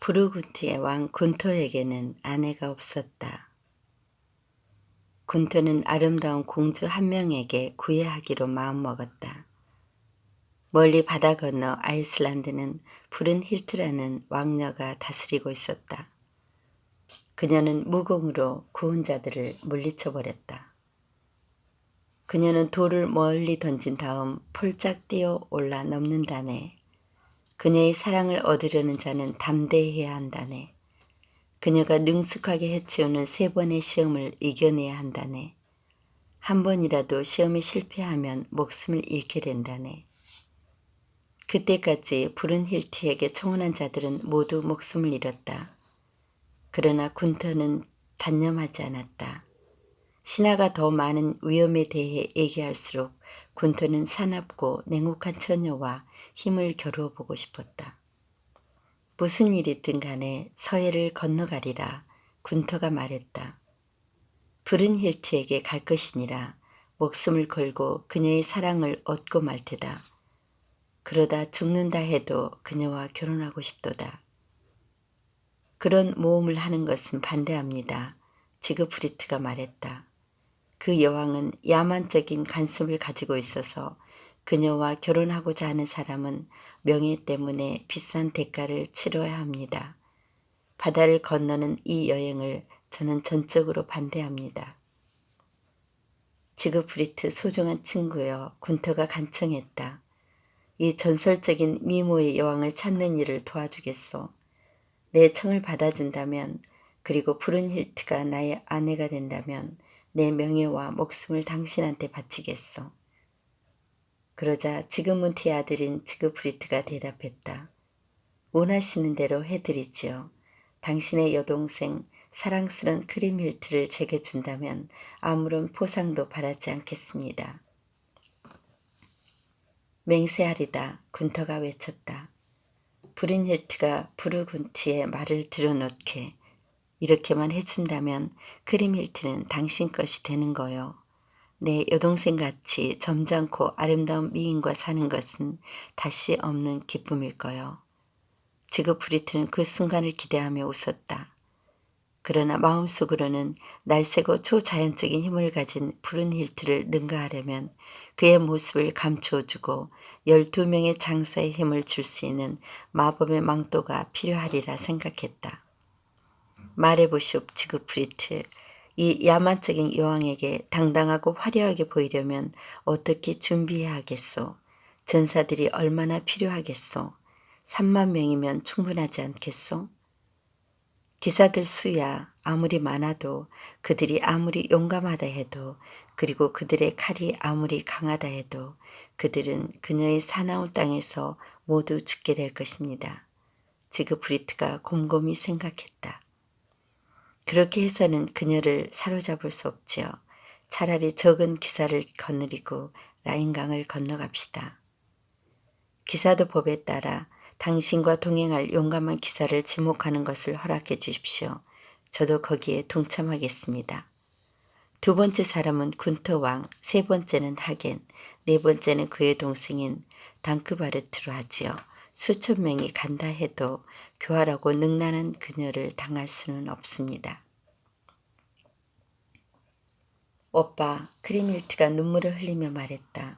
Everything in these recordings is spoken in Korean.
부르구트의 왕 군토에게는 아내가 없었다. 군토는 아름다운 공주 한 명에게 구애하기로 마음먹었다. 멀리 바다 건너 아이슬란드는 푸른 힐트라는 왕녀가 다스리고 있었다. 그녀는 무공으로 구원자들을 물리쳐버렸다. 그녀는 돌을 멀리 던진 다음 폴짝 뛰어 올라 넘는다네. 그녀의 사랑을 얻으려는 자는 담대해야 한다네. 그녀가 능숙하게 해치우는 3번의 시험을 이겨내야 한다네. 한 번이라도 시험에 실패하면 목숨을 잃게 된다네. 그때까지 푸른 힐트에게 청혼한 자들은 모두 목숨을 잃었다. 그러나 군터는 단념하지 않았다. 신하가 더 많은 위험에 대해 얘기할수록 군터는 사납고 냉혹한 처녀와 힘을 겨루어 보고 싶었다. 무슨 일이든 간에 서해를 건너가리라 군터가 말했다. 푸른 힐트에게 갈 것이니라 목숨을 걸고 그녀의 사랑을 얻고 말 테다. 그러다 죽는다 해도 그녀와 결혼하고 싶도다. 그런 모험을 하는 것은 반대합니다. 지그프리트가 말했다. 그 여왕은 야만적인 관습을 가지고 있어서 그녀와 결혼하고자 하는 사람은 명예 때문에 비싼 대가를 치러야 합니다. 바다를 건너는 이 여행을 저는 전적으로 반대합니다. 지그프리트 소중한 친구여, 군터가 간청했다. 이 전설적인 미모의 여왕을 찾는 일을 도와주겠소. 내 청을 받아준다면, 그리고 푸른 힐트가 나의 아내가 된다면 내 명예와 목숨을 당신한테 바치겠소. 그러자 지그문트의 아들인 지그프리트가 대답했다. 원하시는 대로 해드리지요. 당신의 여동생 사랑스런 크림힐트를 제게 준다면 아무런 보상도 바라지 않겠습니다. 맹세하리다. 군터가 외쳤다. 푸른힐트가 부르군트의 말을 들어놓게 이렇게만 해준다면 크림힐트는 당신 것이 되는 거요. 내 여동생같이 점잖고 아름다운 미인과 사는 것은 다시 없는 기쁨일 거요. 지그프리트는 그 순간을 기대하며 웃었다. 그러나 마음속으로는 날쌔고 초자연적인 힘을 가진 푸른 힐트를 능가하려면 그의 모습을 감추어주고 12명의 장사의 힘을 줄 수 있는 마법의 망토가 필요하리라 생각했다. 말해보시오, 지그프리트. 이 야만적인 여왕에게 당당하고 화려하게 보이려면 어떻게 준비해야 하겠소? 전사들이 얼마나 필요하겠소? 3만 명이면 충분하지 않겠소? 기사들 수야 아무리 많아도 그들이 아무리 용감하다 해도 그리고 그들의 칼이 아무리 강하다 해도 그들은 그녀의 사나운 땅에서 모두 죽게 될 것입니다. 지그프리트가 곰곰이 생각했다. 그렇게 해서는 그녀를 사로잡을 수 없지요. 차라리 적은 기사를 거느리고 라인강을 건너갑시다. 기사도 법에 따라 당신과 동행할 용감한 기사를 지목하는 것을 허락해 주십시오. 저도 거기에 동참하겠습니다. 2번째 사람은 군터 왕, 3번째는 하겐, 4번째는 그의 동생인 당크바르트로 하지요. 수천 명이 간다 해도 교활하고 능란한 그녀를 당할 수는 없습니다. 오빠, 크림힐트가 눈물을 흘리며 말했다.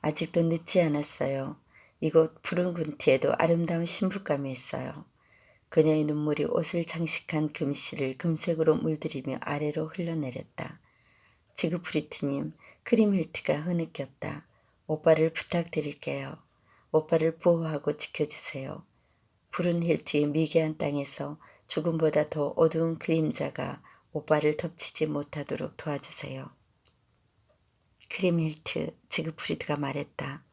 아직도 늦지 않았어요. 이곳 푸른 군트에도 아름다운 신부감이 있어요. 그녀의 눈물이 옷을 장식한 금실을 금색으로 물들이며 아래로 흘러내렸다. 지그프리트님, 크림힐트가 흐느꼈다. 오빠를 부탁드릴게요. 오빠를 보호하고 지켜주세요. 푸른 힐트의 미개한 땅에서 죽음보다 더 어두운 그림자가 오빠를 덮치지 못하도록 도와주세요. 크림힐트, 지그프리트가 말했다.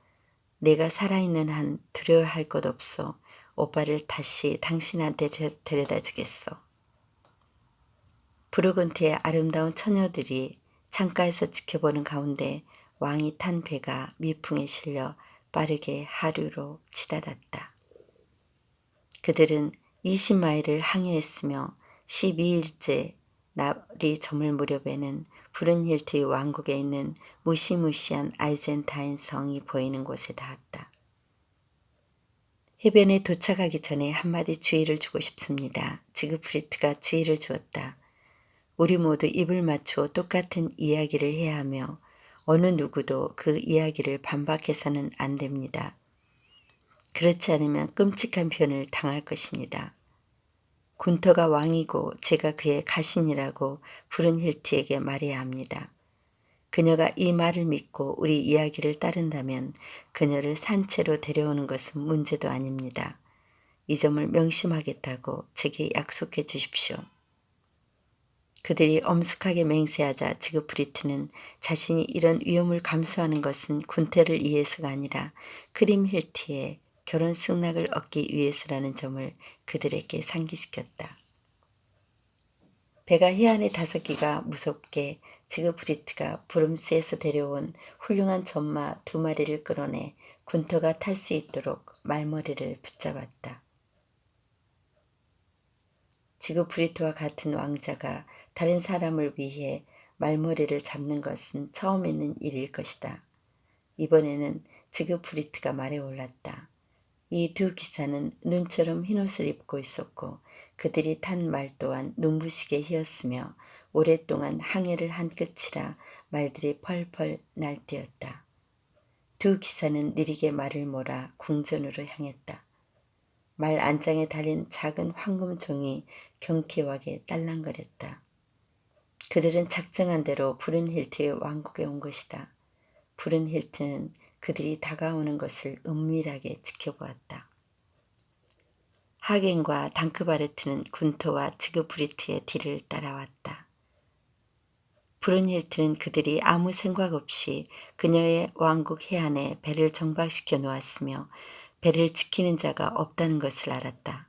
내가 살아있는 한 두려워할 것 없어. 오빠를 다시 당신한테 데려다 주겠어. 부르군트의 아름다운 처녀들이 창가에서 지켜보는 가운데 왕이 탄 배가 미풍에 실려 빠르게 하류로 치닫았다. 그들은 20마일을 항해했으며 12일째 날이 저물 무렵에는 푸른 힐트의 왕국에 있는 무시무시한 아이젠타인 성이 보이는 곳에 닿았다. 해변에 도착하기 전에 한마디 주의를 주고 싶습니다. 지그프리트가 주의를 주었다. 우리 모두 입을 맞추어 똑같은 이야기를 해야 하며 어느 누구도 그 이야기를 반박해서는 안 됩니다. 그렇지 않으면 끔찍한 변을 당할 것입니다. 군터가 왕이고 제가 그의 가신이라고 브룬힐트에게 말해야 합니다. 그녀가 이 말을 믿고 우리 이야기를 따른다면 그녀를 산채로 데려오는 것은 문제도 아닙니다. 이 점을 명심하겠다고 제게 약속해 주십시오. 그들이 엄숙하게 맹세하자 지그프리트는 자신이 이런 위험을 감수하는 것은 군태를 위해서가 아니라 크림힐트의 결혼 승낙을 얻기 위해서라는 점을 그들에게 상기시켰다. 배가 해안에 다섯기가 무섭게 지그프리트가 브룸스에서 데려온 훌륭한 전마 2마리를 끌어내 군터가 탈 수 있도록 말머리를 붙잡았다. 지그프리트와 같은 왕자가 다른 사람을 위해 말머리를 잡는 것은 처음 있는 일일 것이다. 이번에는 지그프리트가 말에 올랐다. 이 두 기사는 눈처럼 흰옷을 입고 있었고 그들이 탄 말 또한 눈부시게 희었으며 오랫동안 항해를 한 끝이라 말들이 펄펄 날뛰었다. 두 기사는 느리게 말을 몰아 궁전으로 향했다. 말 안장에 달린 작은 황금종이 경쾌하게 딸랑거렸다. 그들은 작정한 대로 브룬힐트의 왕국에 온 것이다. 브룬힐트는 그들이 다가오는 것을 은밀하게 지켜보았다. 하겐과 당크바르트는 군토와 지그프리트의 뒤를 따라왔다. 브룬힐트는 그들이 아무 생각 없이 그녀의 왕국 해안에 배를 정박시켜 놓았으며 배를 지키는 자가 없다는 것을 알았다.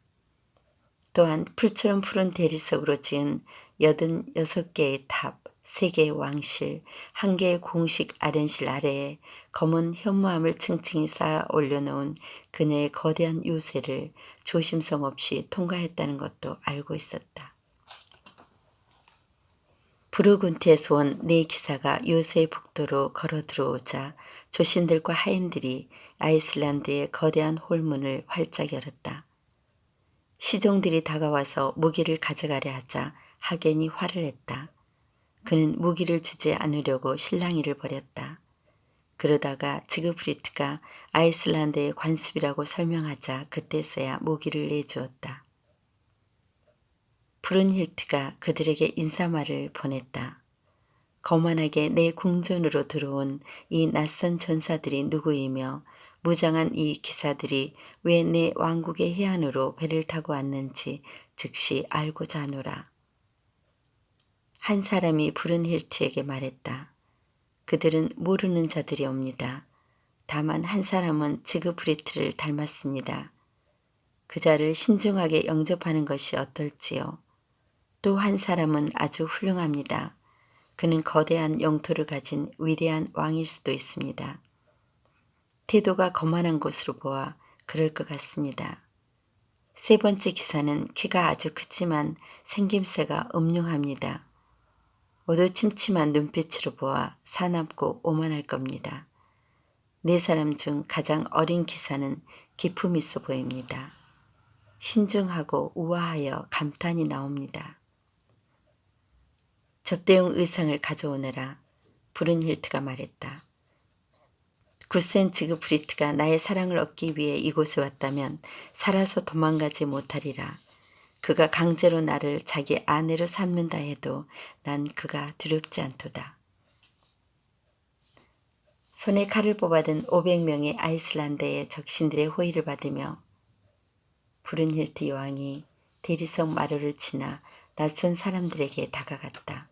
또한 풀처럼 푸른 대리석으로 지은 86개의 탑, 3개의 왕실, 1개의 공식 아련실 아래에 검은 현무암을 층층이 쌓아 올려놓은 그녀의 거대한 요새를 조심성 없이 통과했다는 것도 알고 있었다. 부르군트에서 온 4기사가 요새의 북도로 걸어 들어오자 조신들과 하인들이 아이슬란드의 거대한 홀문을 활짝 열었다. 시종들이 다가와서 무기를 가져가려 하자 하겐이 화를 냈다. 그는 무기를 주지 않으려고 실랑이를 벌였다. 그러다가 지그프리트가 아이슬란드의 관습이라고 설명하자 그때서야 무기를 내주었다. 브룬힐트가 그들에게 인사말을 보냈다. 거만하게 내 궁전으로 들어온 이 낯선 전사들이 누구이며 무장한 이 기사들이 왜 내 왕국의 해안으로 배를 타고 왔는지 즉시 알고자 하노라. 한 사람이 브룬힐트에게 말했다. 그들은 모르는 자들이옵니다. 다만 한 사람은 지그프리트를 닮았습니다. 그 자를 신중하게 영접하는 것이 어떨지요. 또 한 사람은 아주 훌륭합니다. 그는 거대한 영토를 가진 위대한 왕일 수도 있습니다. 태도가 거만한 것으로 보아 그럴 것 같습니다. 3번째 기사는 키가 아주 크지만 생김새가 음흉합니다. 어두침침한 눈빛으로 보아 사납고 오만할 겁니다. 4사람 중 가장 어린 기사는 기품 있어 보입니다. 신중하고 우아하여 감탄이 나옵니다. 접대용 의상을 가져오느라 브룬힐트가 말했다. 굳센 지그프리트가 나의 사랑을 얻기 위해 이곳에 왔다면 살아서 도망가지 못하리라. 그가 강제로 나를 자기 아내로 삼는다 해도 난 그가 두렵지 않도다. 손에 칼을 뽑아든 500명의 아이슬란드의 적신들의 호의를 받으며 브룬힐트 여왕이 대리석 마루를 지나 낯선 사람들에게 다가갔다.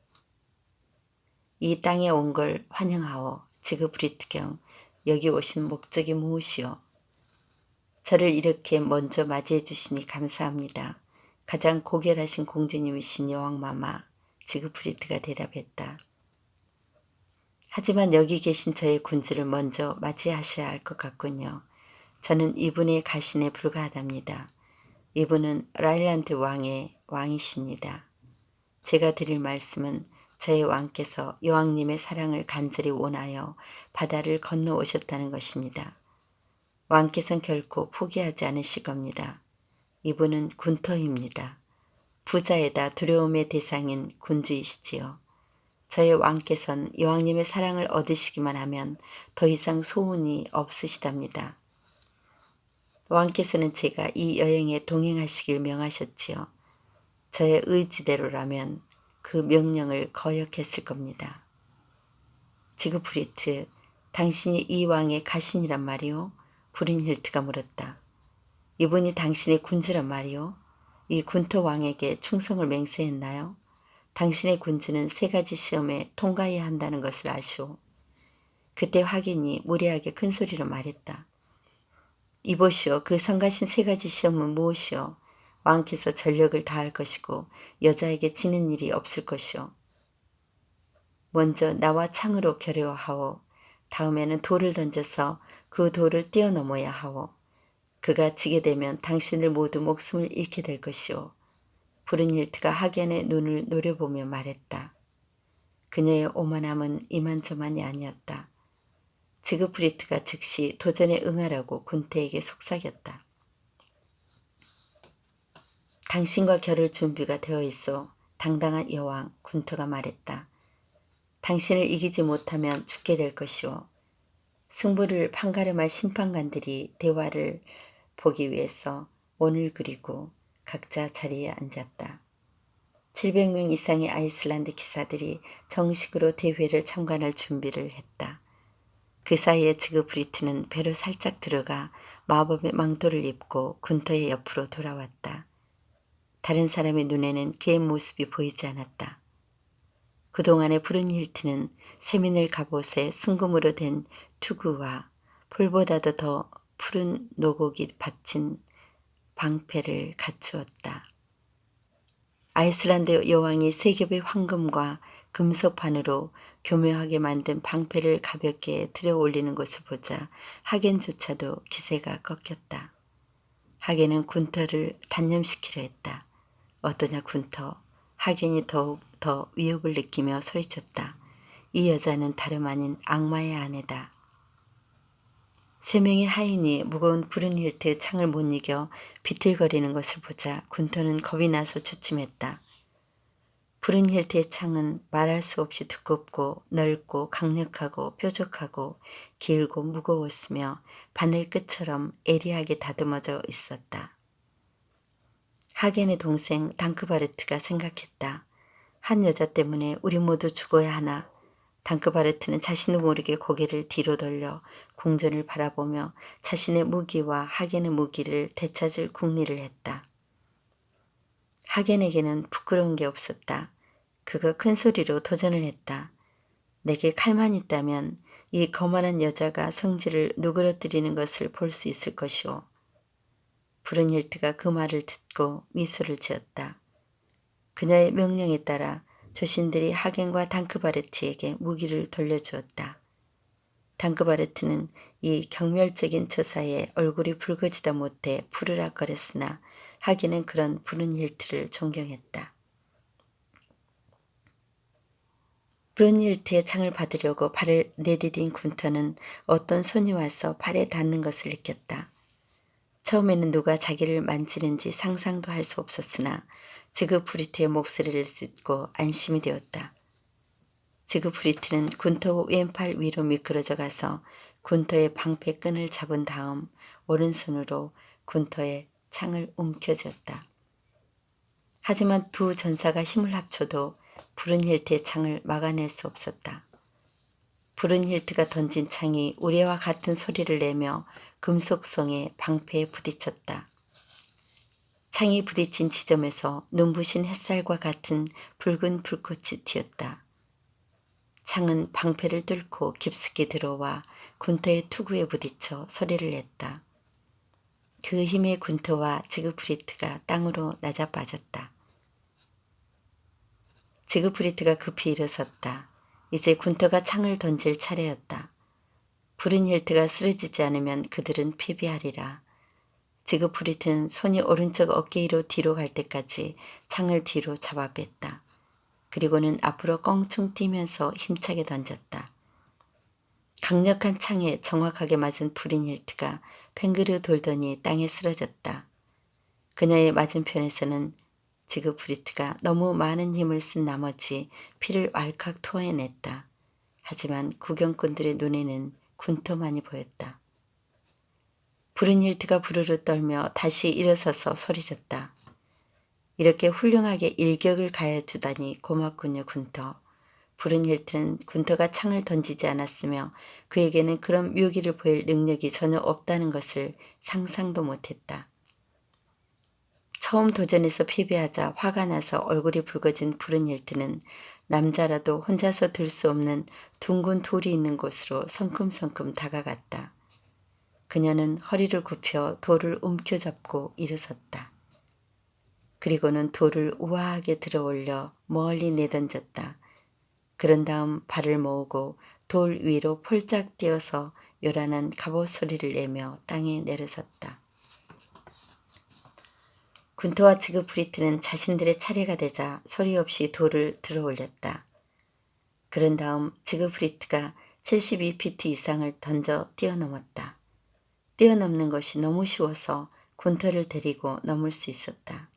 이 땅에 온 걸 환영하오. 지그프리트경, 여기 오신 목적이 무엇이오? 저를 이렇게 먼저 맞이해 주시니 감사합니다. 가장 고결하신 공주님이신 여왕마마, 지그프리트가 대답했다. 하지만 여기 계신 저의 군주를 먼저 맞이하셔야 할 것 같군요. 저는 이분의 가신에 불과하답니다. 이분은 라일란드 왕의 왕이십니다. 제가 드릴 말씀은 저의 왕께서 여왕님의 사랑을 간절히 원하여 바다를 건너오셨다는 것입니다. 왕께서는 결코 포기하지 않으실 겁니다. 이분은 군터입니다. 부자에다 두려움의 대상인 군주이시지요. 저의 왕께서는 여왕님의 사랑을 얻으시기만 하면 더 이상 소원이 없으시답니다. 왕께서는 제가 이 여행에 동행하시길 명하셨지요. 저의 의지대로라면 그 명령을 거역했을 겁니다. 지그프리트, 당신이 이 왕의 가신이란 말이오? 브룬힐트가 물었다. 이분이 당신의 군주란 말이오? 이 군터 왕에게 충성을 맹세했나요? 당신의 군주는 3가지 시험에 통과해야 한다는 것을 아시오. 그때 확인이 무례하게 큰 소리로 말했다. 이보시오. 그 성가신 3가지 시험은 무엇이오? 왕께서 전력을 다할 것이고 여자에게 지는 일이 없을 것이오. 먼저 나와 창으로 겨루어하오. 다음에는 돌을 던져서 그 돌을 뛰어넘어야 하오. 그가 지게 되면 당신들 모두 목숨을 잃게 될 것이오. 브룬힐트가 하겐의 눈을 노려보며 말했다. 그녀의 오만함은 이만저만이 아니었다. 지그프리트가 즉시 도전에 응하라고 군태에게 속삭였다. 당신과 겨룰 준비가 되어 있어. 당당한 여왕 군터가 말했다. 당신을 이기지 못하면 죽게 될 것이오. 승부를 판가름할 심판관들이 대화를 보기 위해서 원을 그리고 각자 자리에 앉았다. 700명 이상의 아이슬란드 기사들이 정식으로 대회를 참관할 준비를 했다. 그 사이에 지그프리트는 배로 살짝 들어가 마법의 망토를 입고 군터의 옆으로 돌아왔다. 다른 사람의 눈에는 그의 모습이 보이지 않았다. 그동안에 브룬힐트는 세민을 갑옷에 순금으로 된 투구와 풀보다도 더 푸른 노곡이 받친 방패를 갖추었다. 아이슬란드 여왕이 3겹의 황금과 금속판으로 교묘하게 만든 방패를 가볍게 들어 올리는 것을 보자 하겐조차도 기세가 꺾였다. 하겐은 군터를 단념시키려 했다. 어떠냐 군터. 하겐이 더욱 더 위협을 느끼며 소리쳤다. 이 여자는 다름 아닌 악마의 아내다. 3명의 하인이 무거운 브룬힐트의 창을 못 이겨 비틀거리는 것을 보자 군터는 겁이 나서 주춤했다. 브룬힐트의 창은 말할 수 없이 두껍고 넓고 강력하고 뾰족하고 길고 무거웠으며 바늘 끝처럼 예리하게 다듬어져 있었다. 하겐의 동생 당크바르트가 생각했다. 한 여자 때문에 우리 모두 죽어야 하나. 당크바르트는 자신도 모르게 고개를 뒤로 돌려 궁전을 바라보며 자신의 무기와 하겐의 무기를 되찾을 궁리를 했다. 하겐에게는 부끄러운 게 없었다. 그가 큰 소리로 도전을 했다. 내게 칼만 있다면 이 거만한 여자가 성질을 누그러뜨리는 것을 볼 수 있을 것이오. 브룬힐트가 그 말을 듣고 미소를 지었다. 그녀의 명령에 따라 조신들이 하겐과 당크바르트에게 무기를 돌려주었다. 당크바르트는 이 경멸적인 처사에 얼굴이 붉어지다 못해 푸르락거렸으나 하겐은 그런 브룬힐트를 존경했다. 브룬힐트의 창을 받으려고 발을 내디딘 군터는 어떤 손이 와서 발에 닿는 것을 느꼈다. 처음에는 누가 자기를 만지는지 상상도 할 수 없었으나 지그프리트의 목소리를 듣고 안심이 되었다. 지그프리트는 군터 왼팔 위로 미끄러져 가서 군터의 방패 끈을 잡은 다음 오른손으로 군터의 창을 움켜쥐었다. 하지만 두 전사가 힘을 합쳐도 브룬힐트의 창을 막아낼 수 없었다. 브룬힐트가 던진 창이 우레와 같은 소리를 내며 금속성의 방패에 부딪혔다. 창이 부딪힌 지점에서 눈부신 햇살과 같은 붉은 불꽃이 튀었다. 창은 방패를 뚫고 깊숙이 들어와 군터의 투구에 부딪혀 소리를 냈다. 그 힘에 군터와 지그프리트가 땅으로 낮아빠졌다. 지그프리트가 급히 일어섰다. 이제 군터가 창을 던질 차례였다. 브룬힐트가 쓰러지지 않으면 그들은 패배하리라. 지그프리트는 손이 오른쪽 어깨 위로 뒤로 갈 때까지 창을 뒤로 잡아 뺐다. 그리고는 앞으로 껑충 뛰면서 힘차게 던졌다. 강력한 창에 정확하게 맞은 브린힐트가 팽그르 돌더니 땅에 쓰러졌다. 그녀의 맞은편에서는 지그프리트가 너무 많은 힘을 쓴 나머지 피를 왈칵 토해냈다. 하지만 구경꾼들의 눈에는 군터만이 보였다. 브룬힐트가 부르르 떨며 다시 일어서서 소리쳤다. 이렇게 훌륭하게 일격을 가해주다니 고맙군요, 군터. 브룬힐트는 군터가 창을 던지지 않았으며 그에게는 그런 묘기를 보일 능력이 전혀 없다는 것을 상상도 못했다. 처음 도전에서 패배하자 화가 나서 얼굴이 붉어진 브룬힐트는 남자라도 혼자서 들 수 없는 둥근 돌이 있는 곳으로 성큼성큼 다가갔다. 그녀는 허리를 굽혀 돌을 움켜잡고 일어섰다. 그리고는 돌을 우아하게 들어올려 멀리 내던졌다. 그런 다음 발을 모으고 돌 위로 폴짝 뛰어서 요란한 갑옷 소리를 내며 땅에 내려섰다. 군터와 지그프리트는 자신들의 차례가 되자 소리 없이 돌을 들어올렸다. 그런 다음 지그프리트가 72피트 이상을 던져 뛰어넘었다. 뛰어넘는 것이 너무 쉬워서 군터를 데리고 넘을 수 있었다.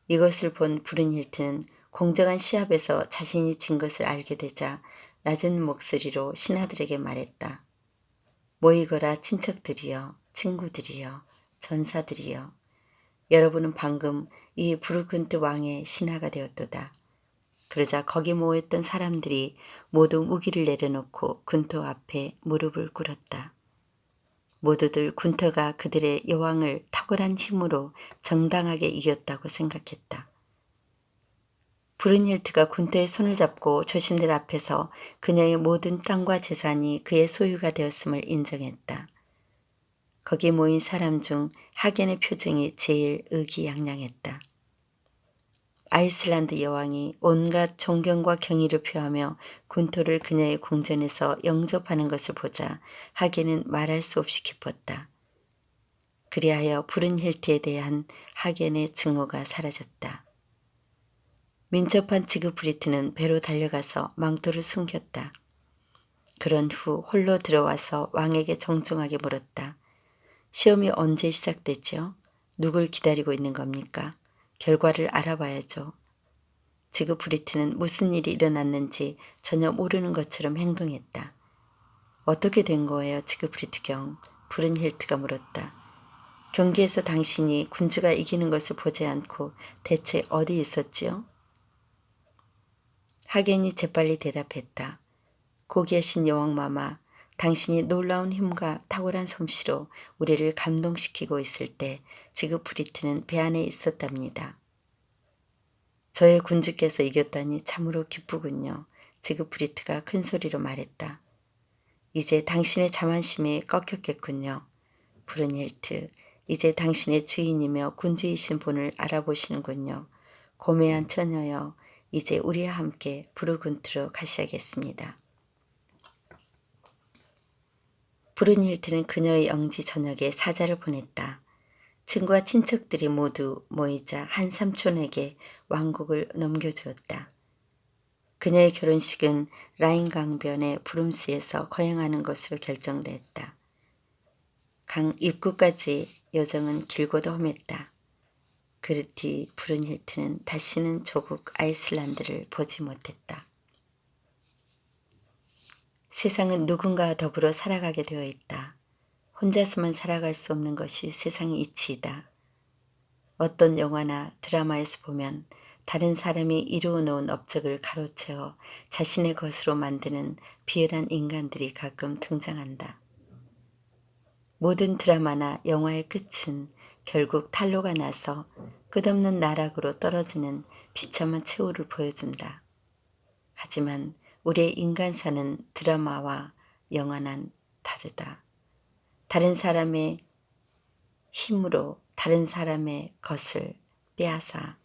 이것을 본 브룬힐트는 공정한 시합에서 자신이 진 것을 알게 되자 낮은 목소리로 신하들에게 말했다. 모이거라 친척들이여, 친구들이여, 전사들이여. 여러분은 방금 이 부르근트 왕의 신하가 되었도다. 그러자 거기 모였던 사람들이 모두 무기를 내려놓고 군터 앞에 무릎을 꿇었다. 모두들 군터가 그들의 여왕을 탁월한 힘으로 정당하게 이겼다고 생각했다. 브룬힐트가 군터의 손을 잡고 조신들 앞에서 그녀의 모든 땅과 재산이 그의 소유가 되었음을 인정했다. 거기 모인 사람 중 하겐의 표정이 제일 의기양양했다. 아이슬란드 여왕이 온갖 존경과 경의를 표하며 군토를 그녀의 궁전에서 영접하는 것을 보자 하겐은 말할 수 없이 기뻤다. 그리하여 브룬힐트에 대한 하겐의 증오가 사라졌다. 민첩한 지그프리트는 배로 달려가서 망토를 숨겼다. 그런 후 홀로 들어와서 왕에게 정중하게 물었다. 시험이 언제 시작됐죠? 누굴 기다리고 있는 겁니까? 결과를 알아봐야죠. 지그프리트는 무슨 일이 일어났는지 전혀 모르는 것처럼 행동했다. 어떻게 된 거예요, 지그프리트 경? 브룬힐트가 물었다. 경기에서 당신이 군주가 이기는 것을 보지 않고 대체 어디 있었지요? 하겐이 재빨리 대답했다. 고귀하신 여왕마마, 당신이 놀라운 힘과 탁월한 솜씨로 우리를 감동시키고 있을 때 지그프리트는 배 안에 있었답니다. 저의 군주께서 이겼다니 참으로 기쁘군요. 지그프리트가 큰 소리로 말했다. 이제 당신의 자만심이 꺾였겠군요. 브룬힐트, 이제 당신의 주인이며 군주이신 분을 알아보시는군요. 고매한 처녀여, 이제 우리와 함께 부르군트로 가셔야겠습니다. 브룬힐트는 그녀의 영지 저녁에 사자를 보냈다. 친구와 친척들이 모두 모이자 한 삼촌에게 왕국을 넘겨주었다. 그녀의 결혼식은 라인 강변의 브룸스에서 거행하는 것으로 결정됐다. 강 입구까지 여정은 길고도 험했다. 그 뒤 브룬힐트는 다시는 조국 아이슬란드를 보지 못했다. 세상은 누군가와 더불어 살아가게 되어 있다. 혼자서만 살아갈 수 없는 것이 세상의 이치이다. 어떤 영화나 드라마에서 보면 다른 사람이 이루어 놓은 업적을 가로채어 자신의 것으로 만드는 비열한 인간들이 가끔 등장한다. 모든 드라마나 영화의 끝은 결국 탄로가 나서 끝없는 나락으로 떨어지는 비참한 최후를 보여준다. 하지만 우리의 인간사는 드라마와 영화는 다르다. 다른 사람의 힘으로 다른 사람의 것을 빼앗아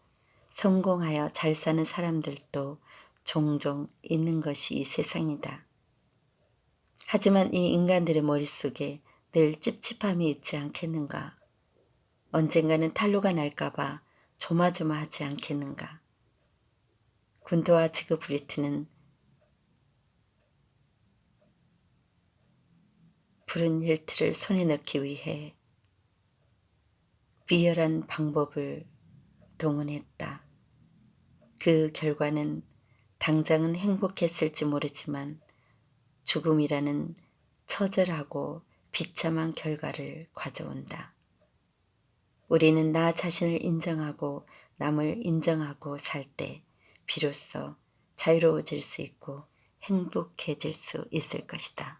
성공하여 잘 사는 사람들도 종종 있는 것이 이 세상이다. 하지만 이 인간들의 머릿속에 늘 찝찝함이 있지 않겠는가? 언젠가는 탄로가 날까봐 조마조마하지 않겠는가? 군도와 지그프리트는 푸른 힐트를 손에 넣기 위해 비열한 방법을 동원했다. 그 결과는 당장은 행복했을지 모르지만 죽음이라는 처절하고 비참한 결과를 가져온다. 우리는 나 자신을 인정하고 남을 인정하고 살 때 비로소 자유로워질 수 있고 행복해질 수 있을 것이다.